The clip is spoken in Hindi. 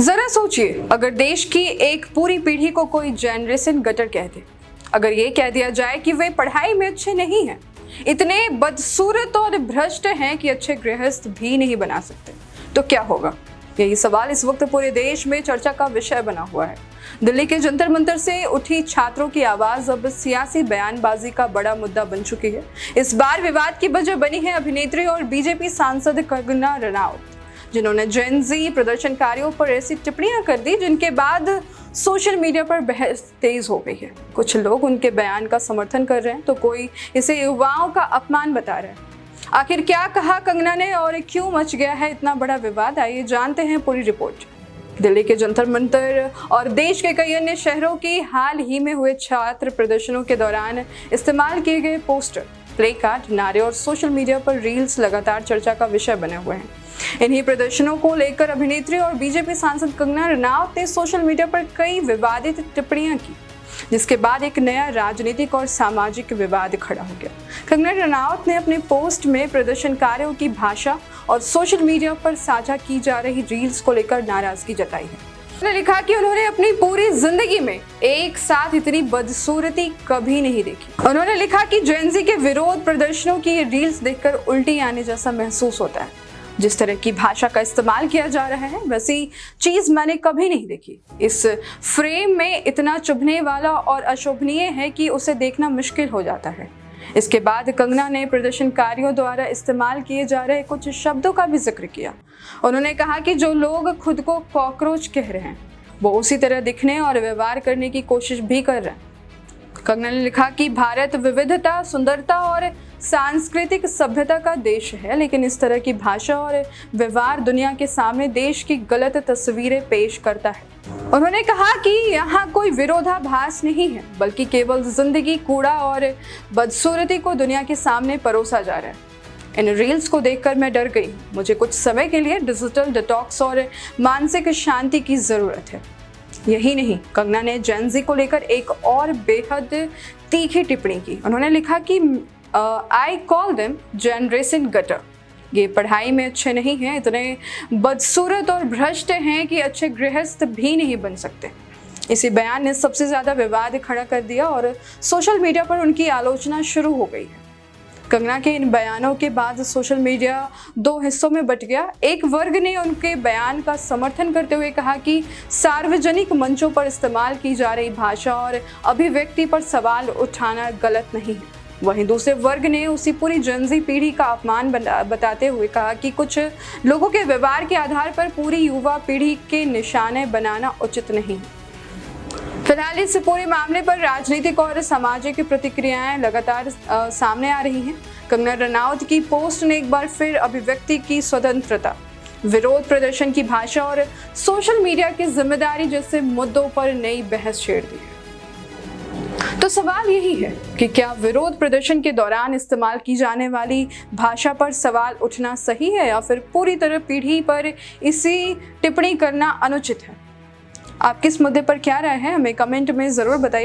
जरा सोचिए, अगर देश की एक पूरी पीढ़ी को कोई जनरेशन गटर कह दे, अगर ये कह दिया जाए कि वे पढ़ाई में अच्छे नहीं हैं, इतने बदसूरत और भ्रष्ट हैं कि अच्छे गृहस्थ भी नहीं बना सकते, तो क्या होगा? यही सवाल इस वक्त पूरे देश में चर्चा का विषय बना हुआ है। दिल्ली के जंतर मंतर से उठी छात्रों की आवाज अब सियासी बयानबाजी का बड़ा मुद्दा बन चुकी है। इस बार विवाद की वजह बनी है अभिनेत्री और बीजेपी सांसद कंगना रनौत, जिन्होंने जेन ज़ी प्रदर्शनकारियों पर ऐसी टिप्पणियां कर दी जिनके बाद सोशल मीडिया पर बहस तेज हो गई है। कुछ लोग उनके बयान का समर्थन कर रहे हैं तो कोई इसे युवाओं का अपमान बता रहे हैं। आखिर क्या कहा कंगना ने और क्यों मच गया है इतना बड़ा विवाद, आइए जानते हैं पूरी रिपोर्ट। दिल्ली के जंतर मंतर और देश के कई अन्य शहरों की हाल ही में हुए छात्र प्रदर्शनों के दौरान इस्तेमाल किए गए पोस्टर, प्ले कार्ड, नारे और सोशल मीडिया पर रील्स लगातार चर्चा का विषय बने हुए हैं। इन्हीं प्रदर्शनों को लेकर अभिनेत्री और बीजेपी सांसद कंगना रनौत ने सोशल मीडिया पर कई विवादित टिप्पणियां की, जिसके बाद एक नया राजनीतिक और सामाजिक विवाद खड़ा हो गया। कंगना रनौत ने अपने पोस्ट में प्रदर्शनकारियों की भाषा और सोशल मीडिया पर साझा की जा रही रील्स को लेकर नाराजगी जताई है। उन्होंने लिखा कि उन्होंने अपनी पूरी जिंदगी में एक साथ इतनी बदसूरती कभी नहीं देखी। उन्होंने लिखा कि जेन ज़ी के विरोध प्रदर्शनों की ये रील्स देखकर उल्टी आने जैसा महसूस होता है। जिस तरह की भाषा का इस्तेमाल किया जा रहा है वैसी चीज मैंने कभी नहीं देखी। इस फ्रेम में इतना चुभने वाला और अशोभनीय है कि उसे देखना मुश्किल हो जाता है। इसके बाद कंगना ने प्रदर्शनकारियों द्वारा इस्तेमाल किए जा रहे कुछ शब्दों का भी जिक्र किया। उन्होंने कहा कि जो लोग खुद को कॉकरोच कह रहे हैं वो उसी तरह दिखने और व्यवहार करने की कोशिश भी कर रहे हैं। कंगना ने लिखा कि भारत विविधता, सुंदरता और सांस्कृतिक सभ्यता का देश है, लेकिन इस तरह की भाषा और व्यवहार दुनिया के सामने देश की गलत तस्वीरें पेश करता है। उन्होंने कहा कि यहाँ कोई विरोधाभास नहीं है, बल्कि केवल जिंदगी, कूड़ा और बदसूरती को दुनिया के सामने परोसा जा रहा है। इन रील्स को देखकर मैं डर गई। मुझे कुछ समय के लिए डिजिटल डिटॉक्स और मानसिक शांति की जरूरत है। यही नहीं, कंगना ने जेन ज़ी को लेकर एक और बेहद तीखी टिप्पणी की। उन्होंने लिखा कि I call them generation gutter. ये पढ़ाई में अच्छे नहीं हैं, इतने बदसूरत और भ्रष्ट हैं कि अच्छे गृहस्थ भी नहीं बन सकते। इसी बयान ने सबसे ज़्यादा विवाद खड़ा कर दिया और सोशल मीडिया पर उनकी आलोचना शुरू हो गई है। कंगना के इन बयानों के बाद सोशल मीडिया दो हिस्सों में बट गया। एक वर्ग ने उनके बयान का समर्थन करते हुए कहा कि सार्वजनिक मंचों पर इस्तेमाल की जा रही भाषा और अभिव्यक्ति पर सवाल उठाना गलत नहीं है। वहीं दूसरे वर्ग ने उसी पूरी जेन ज़ी पीढ़ी का अपमान बताते हुए कहा कि कुछ लोगों के व्यवहार के आधार पर पूरी युवा पीढ़ी के निशाने बनाना उचित नहीं है। फिलहाल इस पूरे मामले पर राजनीतिक और सामाजिक प्रतिक्रियाएं लगातार सामने आ रही हैं। कंगना रनौत की पोस्ट ने एक बार फिर अभिव्यक्ति की स्वतंत्रता, विरोध प्रदर्शन की भाषा और सोशल मीडिया की जिम्मेदारी जैसे मुद्दों पर नई बहस छेड़ दी है। तो सवाल यही है कि क्या विरोध प्रदर्शन के दौरान इस्तेमाल की जाने वाली भाषा पर सवाल उठना सही है या फिर पूरी तरह पीढ़ी पर इसी टिप्पणी करना अनुचित है? आपकी इस मुद्दे पर क्या राय है, हमें कमेंट में ज़रूर बताइए।